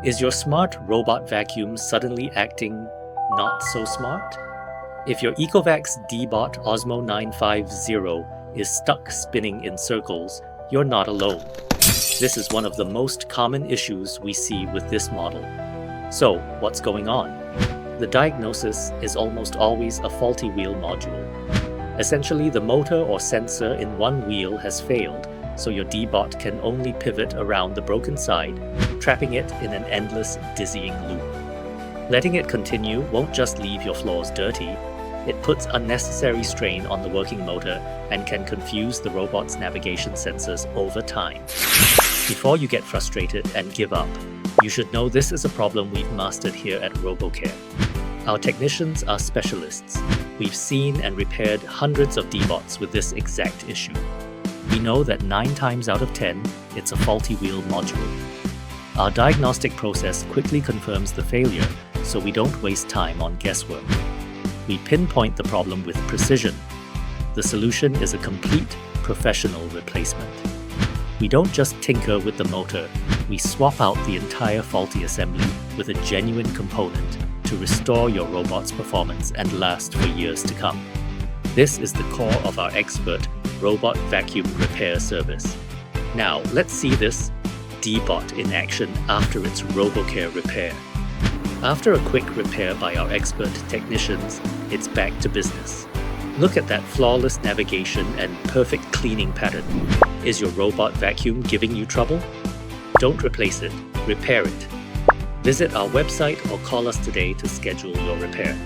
Is your smart robot vacuum suddenly acting not so smart? If your Ecovacs Deebot Ozmo 950 is stuck spinning in circles, you're not alone. This is one of the most common issues we see with this model. So, what's going on? The diagnosis is almost always a faulty wheel module. Essentially, the motor or sensor in one wheel has failed, so your Deebot can only pivot around the broken side, trapping it in an endless, dizzying loop. Letting it continue won't just leave your floors dirty, it puts unnecessary strain on the working motor and can confuse the robot's navigation sensors over time. Before you get frustrated and give up, you should know this is a problem we've mastered here at RoboCare. Our technicians are specialists. We've seen and repaired hundreds of Deebots with this exact issue. We know that 9 times out of 10, it's a faulty wheel module. Our diagnostic process quickly confirms the failure, so we don't waste time on guesswork. We pinpoint the problem with precision. The solution is a complete, professional replacement. We don't just tinker with the motor, we swap out the entire faulty assembly with a genuine component to restore your robot's performance and last for years to come. This is the core of our expert robot vacuum repair service. Now, let's see this Deebot in action after its RoboCare repair. After a quick repair by our expert technicians, it's back to business. Look at that flawless navigation and perfect cleaning pattern. Is your robot vacuum giving you trouble? Don't replace it, repair it. Visit our website or call us today to schedule your repair.